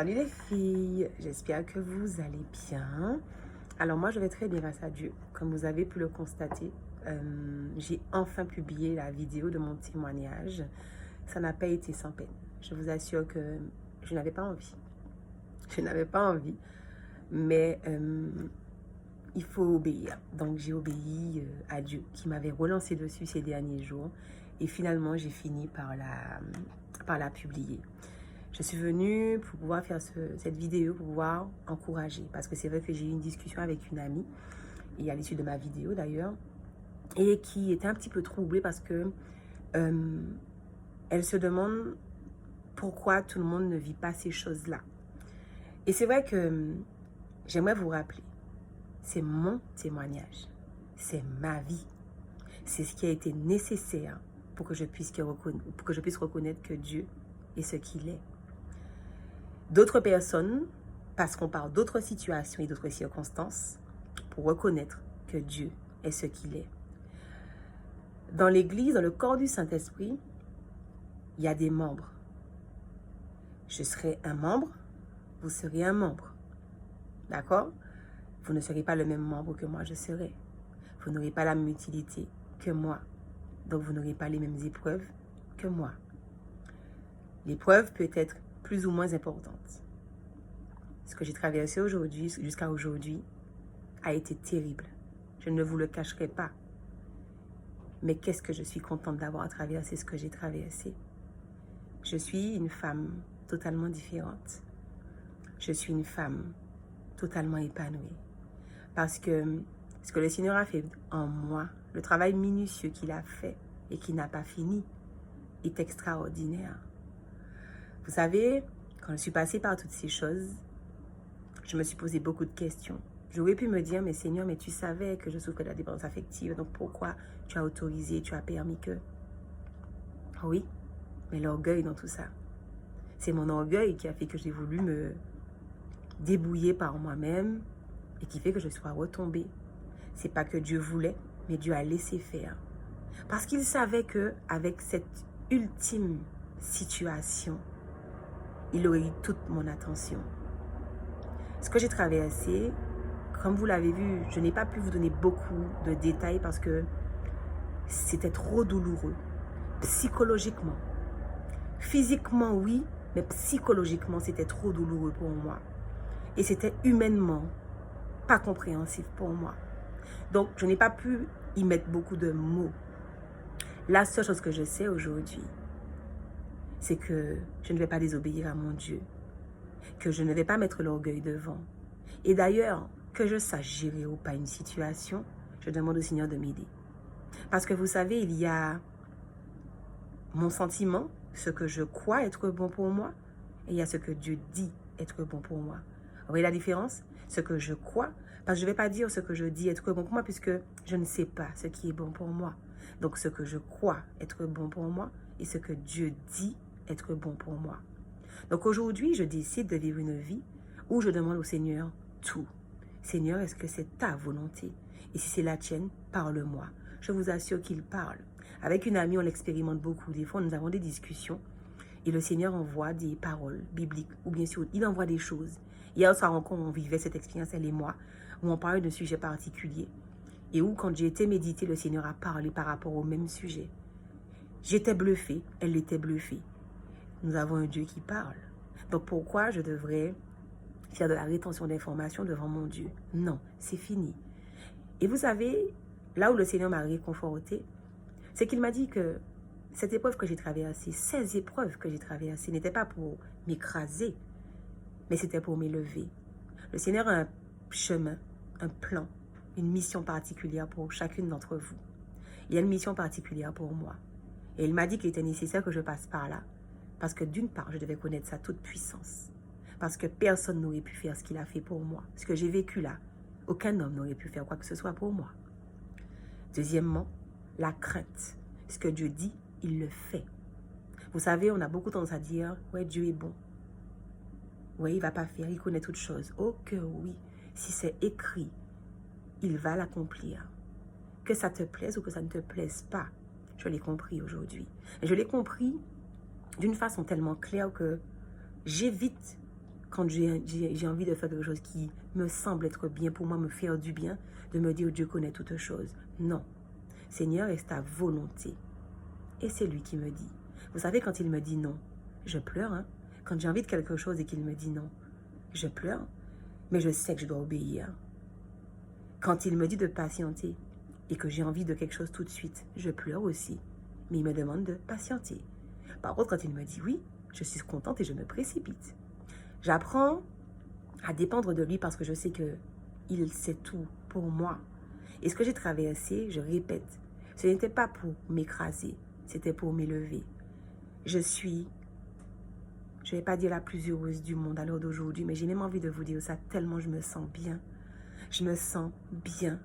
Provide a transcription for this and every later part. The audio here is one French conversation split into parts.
Salut les filles, j'espère que vous allez bien. Alors moi je vais très bien grâce à Dieu. Comme vous avez pu le constater, j'ai enfin publié la vidéo de mon témoignage. Ça n'a pas été sans peine. Je vous assure que je n'avais pas envie. Je n'avais pas envie, mais il faut obéir. Donc j'ai obéi à Dieu qui m'avait relancé dessus ces derniers jours. Et finalement j'ai fini par la publier. Je suis venue pour pouvoir faire cette vidéo, pour pouvoir encourager. Parce que c'est vrai que j'ai eu une discussion avec une amie, et à l'issue de ma vidéo d'ailleurs, et qui était un petit peu troublée parce que elle se demande pourquoi tout le monde ne vit pas ces choses-là. Et c'est vrai que j'aimerais vous rappeler, c'est mon témoignage, c'est ma vie, c'est ce qui a été nécessaire pour que je puisse reconnaître que Dieu est ce qu'il est. D'autres personnes passeront par d'autres situations et d'autres circonstances pour reconnaître que Dieu est ce qu'il est. Dans l'Église, dans le corps du Saint-Esprit, il y a des membres. Je serai un membre, vous serez un membre. D'accord? Vous ne serez pas le même membre que moi je serai. Vous n'aurez pas la même utilité que moi. Donc vous n'aurez pas les mêmes épreuves que moi. L'épreuve peut être plus ou moins importante. Ce que j'ai traversé aujourd'hui, jusqu'à aujourd'hui, a été terrible. Je ne vous le cacherai pas. Mais qu'est-ce que je suis contente d'avoir traversé ce que j'ai traversé. Je suis une femme totalement différente. Je suis une femme totalement épanouie. Parce que ce que le Seigneur a fait en moi, le travail minutieux qu'il a fait et qui n'a pas fini, est extraordinaire. Vous savez, quand je suis passée par toutes ces choses, je me suis posé beaucoup de questions. J'aurais pu me dire, mais Seigneur, mais tu savais que je souffrais de la dépendance affective, donc pourquoi tu as autorisé, tu as permis que... Oui, mais l'orgueil dans tout ça. C'est mon orgueil qui a fait que j'ai voulu me débrouiller par moi-même et qui fait que je sois retombée. C'est pas que Dieu voulait, mais Dieu a laissé faire. Parce qu'il savait que avec cette ultime situation, il aurait eu toute mon attention. Ce que j'ai traversé, comme vous l'avez vu, je n'ai pas pu vous donner beaucoup de détails parce que c'était trop douloureux. Psychologiquement. Physiquement, oui, mais psychologiquement, c'était trop douloureux pour moi. Et c'était humainement pas compréhensif pour moi. Donc, je n'ai pas pu y mettre beaucoup de mots. La seule chose que je sais aujourd'hui, c'est que je ne vais pas désobéir à mon Dieu, que je ne vais pas mettre l'orgueil devant. Et d'ailleurs, que je sache gérer ou pas une situation, je demande au Seigneur de m'aider. Parce que vous savez, il y a mon sentiment, ce que je crois être bon pour moi, et il y a ce que Dieu dit être bon pour moi. Vous voyez la différence? Ce que je crois, parce que je ne vais pas dire ce que je dis être bon pour moi, puisque je ne sais pas ce qui est bon pour moi. Donc ce que je crois être bon pour moi, et ce que Dieu dit être bon pour moi. Donc aujourd'hui, je décide de vivre une vie où je demande au Seigneur tout. Seigneur, est-ce que c'est ta volonté? Et si c'est la tienne, parle-moi. Je vous assure qu'il parle. Avec une amie, on l'expérimente beaucoup. Des fois, nous avons des discussions et le Seigneur envoie des paroles bibliques ou bien sûr, il envoie des choses. Hier soir encore, on vivait cette expérience, elle et moi, où on parlait d'un sujet particulier et où, quand j'ai été méditer, le Seigneur a parlé par rapport au même sujet. J'étais bluffée, elle était bluffée. Nous avons un Dieu qui parle. Donc pourquoi je devrais faire de la rétention d'informations devant mon Dieu? Non, c'est fini. Et vous savez, là où le Seigneur m'a réconfortée, c'est qu'il m'a dit que cette épreuve que j'ai traversée, ces épreuves que j'ai traversées, n'étaient pas pour m'écraser, mais c'était pour m'élever. Le Seigneur a un chemin, un plan, une mission particulière pour chacune d'entre vous. Il y a une mission particulière pour moi. Et il m'a dit qu'il était nécessaire que je passe par là. Parce que d'une part, je devais connaître sa toute puissance. Parce que personne n'aurait pu faire ce qu'il a fait pour moi. Ce que j'ai vécu là, aucun homme n'aurait pu faire quoi que ce soit pour moi. Deuxièmement, la crainte. Ce que Dieu dit, il le fait. Vous savez, on a beaucoup tendance à dire, ouais, Dieu est bon. Ouais, il ne va pas faire, il connaît toutes choses. Oh que oui, si c'est écrit, il va l'accomplir. Que ça te plaise ou que ça ne te plaise pas, je l'ai compris aujourd'hui. Et je l'ai compris d'une façon tellement claire que j'évite, quand j'ai envie de faire quelque chose qui me semble être bien pour moi, me faire du bien, de me dire Dieu connaît toutes choses. Non. Seigneur, est ta volonté. Et c'est lui qui me dit. Vous savez, quand il me dit non, je pleure. Hein? Quand j'ai envie de quelque chose et qu'il me dit non, je pleure. Mais je sais que je dois obéir. Quand il me dit de patienter et que j'ai envie de quelque chose tout de suite, je pleure aussi. Mais il me demande de patienter. Par contre, quand il me dit oui, je suis contente et je me précipite. J'apprends à dépendre de lui parce que je sais que il sait tout pour moi. Et ce que j'ai traversé, je répète, ce n'était pas pour m'écraser, c'était pour m'élever. Je ne vais pas dire la plus heureuse du monde à l'heure d'aujourd'hui, mais j'ai même envie de vous dire ça tellement je me sens bien. Je me sens bien.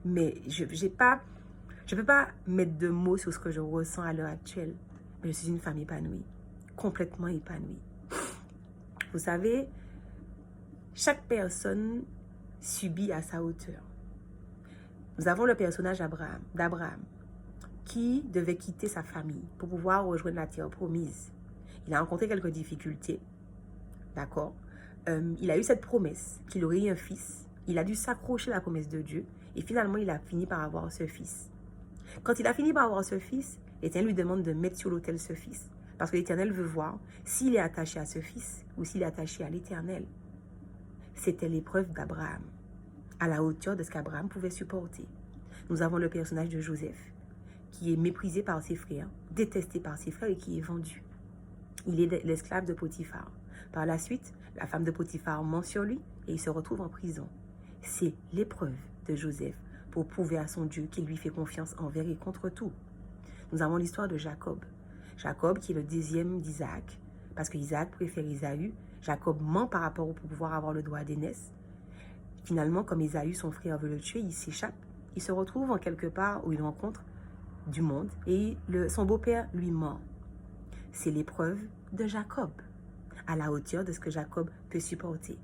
Mais je ne peux pas mettre de mots sur ce que je ressens à l'heure actuelle. Mais je suis une femme épanouie, complètement épanouie. Vous savez, chaque personne subit à sa hauteur. Nous avons le personnage d'Abraham, qui devait quitter sa famille pour pouvoir rejoindre la terre promise. Il a rencontré quelques difficultés, d'accord? Il a eu cette promesse qu'il aurait eu un fils. Il a dû s'accrocher à la promesse de Dieu et finalement, il a fini par avoir ce fils. Quand il a fini par avoir ce fils, l'Éternel lui demande de mettre sur l'autel ce fils parce que l'Éternel veut voir s'il est attaché à ce fils ou s'il est attaché à l'Éternel. C'était l'épreuve d'Abraham, à la hauteur de ce qu'Abraham pouvait supporter. Nous avons le personnage de Joseph, qui est méprisé par ses frères, détesté par ses frères et qui est vendu. Il est l'esclave de Potiphar. Par la suite, la femme de Potiphar ment sur lui et il se retrouve en prison. C'est l'épreuve de Joseph pour prouver à son Dieu qu'il lui fait confiance envers et contre tout. Nous avons l'histoire de Jacob. Jacob qui est le deuxième d'Isaac, parce que Isaac préfère Ésaü. Jacob ment par rapport au pouvoir avoir le droit d'aînesse. Finalement, comme Ésaü, son frère, veut le tuer, il s'échappe. Il se retrouve en quelque part où il rencontre du monde et son beau-père lui ment. C'est l'épreuve de Jacob, à la hauteur de ce que Jacob peut supporter.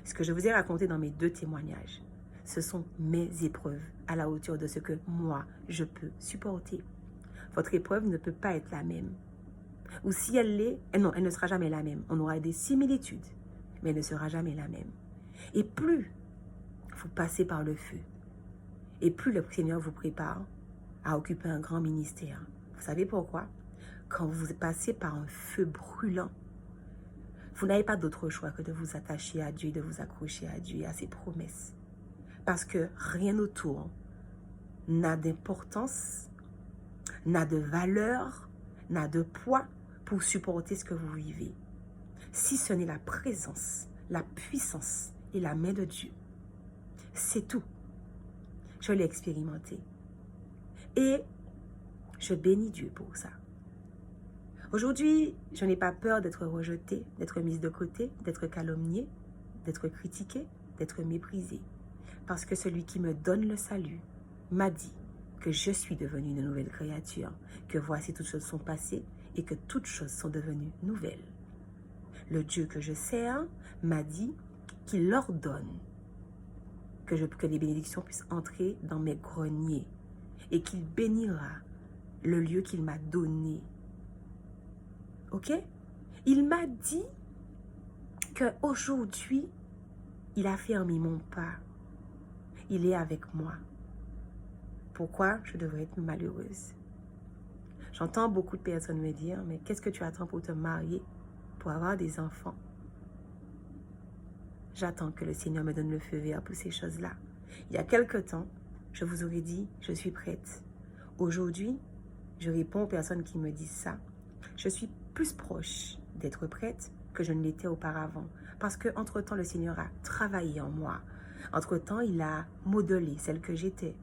Ce que je vous ai raconté dans mes 2 témoignages, ce sont mes épreuves à la hauteur de ce que moi, je peux supporter. Votre épreuve ne peut pas être la même. Ou si elle l'est, non, elle ne sera jamais la même. On aura des similitudes, mais elle ne sera jamais la même. Et plus vous passez par le feu, et plus le Seigneur vous prépare à occuper un grand ministère. Vous savez pourquoi? Quand vous passez par un feu brûlant, vous n'avez pas d'autre choix que de vous attacher à Dieu, de vous accrocher à Dieu et à ses promesses. Parce que rien autour n'a d'importance, n'a de valeur, n'a de poids pour supporter ce que vous vivez. Si ce n'est la présence, la puissance et la main de Dieu. C'est tout. Je l'ai expérimenté. Et je bénis Dieu pour ça. Aujourd'hui, je n'ai pas peur d'être rejetée, d'être mise de côté, d'être calomniée, d'être critiquée, d'être méprisée. Parce que celui qui me donne le salut m'a dit que je suis devenue une nouvelle créature, que voici toutes choses sont passées et que toutes choses sont devenues nouvelles. Le Dieu que je sers m'a dit qu'il ordonne que les bénédictions puissent entrer dans mes greniers et qu'il bénira le lieu qu'il m'a donné. Ok? Il m'a dit qu'aujourd'hui, il a fermé mon pas. Il est avec moi. Pourquoi je devrais être malheureuse? J'entends beaucoup de personnes me dire, mais qu'est-ce que tu attends pour te marier, pour avoir des enfants? J'attends que le Seigneur me donne le feu vert pour ces choses-là. Il y a quelque temps, je vous aurais dit, je suis prête. Aujourd'hui, je réponds aux personnes qui me disent ça. Je suis plus proche d'être prête que je ne l'étais auparavant. Parce qu'entre-temps, le Seigneur a travaillé en moi. Entre-temps, il a modelé celle que j'étais.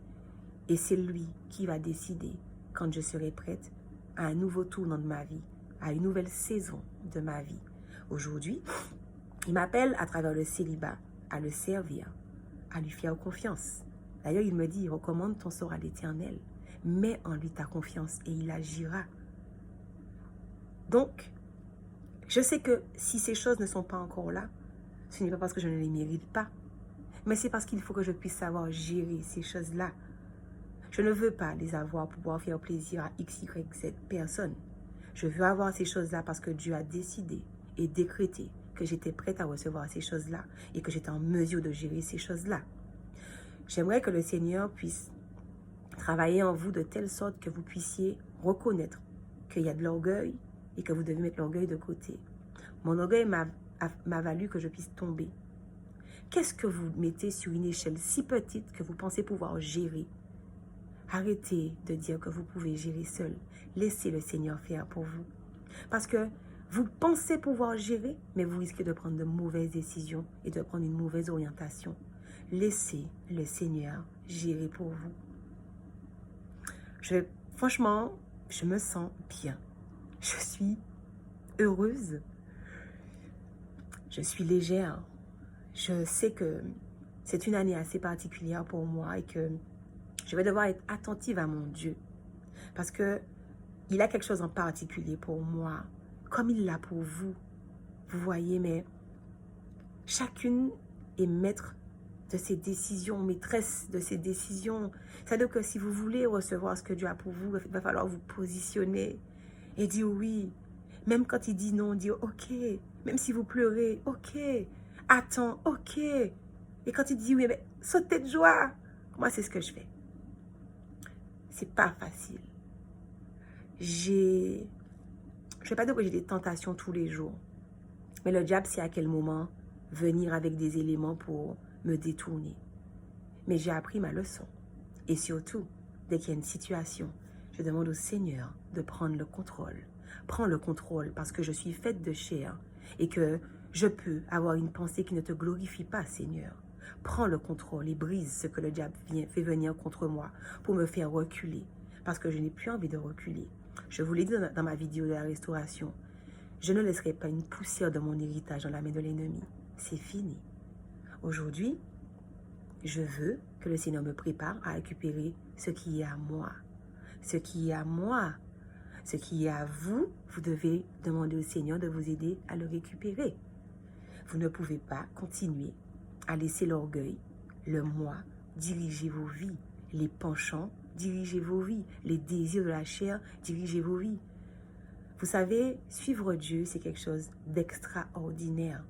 Et c'est lui qui va décider quand je serai prête à un nouveau tournant de ma vie, à une nouvelle saison de ma vie. Aujourd'hui, il m'appelle à travers le célibat à le servir, à lui faire confiance. D'ailleurs, il me dit, recommande ton sort à l'Éternel. Mets en lui ta confiance et il agira. Donc, je sais que si ces choses ne sont pas encore là, ce n'est pas parce que je ne les mérite pas, mais c'est parce qu'il faut que je puisse savoir gérer ces choses-là. Je ne veux pas les avoir pour pouvoir faire plaisir à X, Y, Z personne. Je veux avoir ces choses-là parce que Dieu a décidé et décrété que j'étais prête à recevoir ces choses-là et que j'étais en mesure de gérer ces choses-là. J'aimerais que le Seigneur puisse travailler en vous de telle sorte que vous puissiez reconnaître qu'il y a de l'orgueil et que vous devez mettre l'orgueil de côté. Mon orgueil m'a valu que je puisse tomber. Qu'est-ce que vous mettez sur une échelle si petite que vous pensez pouvoir gérer? Arrêtez de dire que vous pouvez gérer seul. Laissez le Seigneur faire pour vous. Parce que vous pensez pouvoir gérer, mais vous risquez de prendre de mauvaises décisions et de prendre une mauvaise orientation. Laissez le Seigneur gérer pour vous. Franchement, je me sens bien. Je suis heureuse. Je suis légère. Je sais que c'est une année assez particulière pour moi et que je vais devoir être attentive à mon Dieu. Parce que il a quelque chose en particulier pour moi, comme il l'a pour vous. Vous voyez, mais chacune est maître de ses décisions, maîtresse de ses décisions. C'est-à-dire que si vous voulez recevoir ce que Dieu a pour vous, il va falloir vous positionner et dire oui. Même quand il dit non, dire ok. Même si vous pleurez, ok. Attends, ok. Et quand il dit oui, mais sautez de joie. Moi, c'est ce que je fais. C'est pas facile. Je ne vais pas dire que j'ai des tentations tous les jours. Mais le diable sait à quel moment venir avec des éléments pour me détourner. Mais j'ai appris ma leçon. Et surtout, dès qu'il y a une situation, je demande au Seigneur de prendre le contrôle. Prends le contrôle parce que je suis faite de chair et que je peux avoir une pensée qui ne te glorifie pas, Seigneur. Prends le contrôle et brise ce que le diable fait venir contre moi pour me faire reculer parce que je n'ai plus envie de reculer. Je vous l'ai dit dans ma vidéo de la restauration. Je ne laisserai pas une poussière de mon héritage dans la main de l'ennemi. C'est fini. Aujourd'hui, je veux que le Seigneur me prépare à récupérer ce qui est à moi. Ce qui est à moi. Ce qui est à vous, vous devez demander au Seigneur de vous aider à le récupérer. Vous ne pouvez pas continuer à laisser l'orgueil, le moi, diriger vos vies. Les penchants, diriger vos vies. Les désirs de la chair, diriger vos vies. Vous savez, suivre Dieu, c'est quelque chose d'extraordinaire.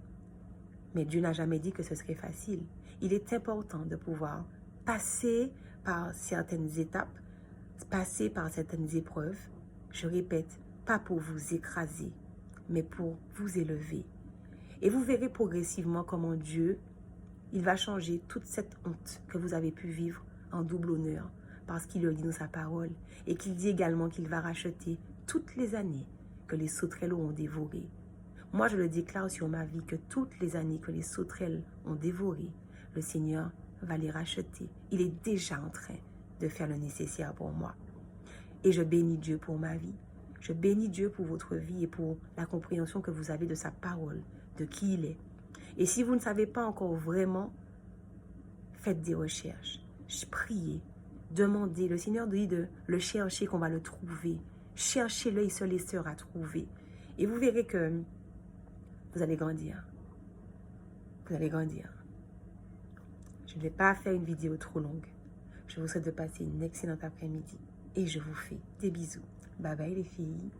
Mais Dieu n'a jamais dit que ce serait facile. Il est important de pouvoir passer par certaines étapes, passer par certaines épreuves. Je répète, pas pour vous écraser, mais pour vous élever. Et vous verrez progressivement comment Dieu, il va changer toute cette honte que vous avez pu vivre en double honneur, parce qu'il le dit dans sa parole, et qu'il dit également qu'il va racheter toutes les années que les sauterelles ont dévorées. Moi, je le déclare sur ma vie que toutes les années que les sauterelles ont dévoré, le Seigneur va les racheter. Il est déjà en train de faire le nécessaire pour moi. Et je bénis Dieu pour ma vie. Je bénis Dieu pour votre vie et pour la compréhension que vous avez de sa parole, de qui il est. Et si vous ne savez pas encore vraiment, faites des recherches. Priez, demandez. Le Seigneur dit de le chercher, qu'on va le trouver. Cherchez-le, et seuls les sœurs à trouver. Et vous verrez que vous allez grandir. Vous allez grandir. Je ne vais pas faire une vidéo trop longue. Je vous souhaite de passer une excellente après-midi. Et je vous fais des bisous. Bye bye les filles.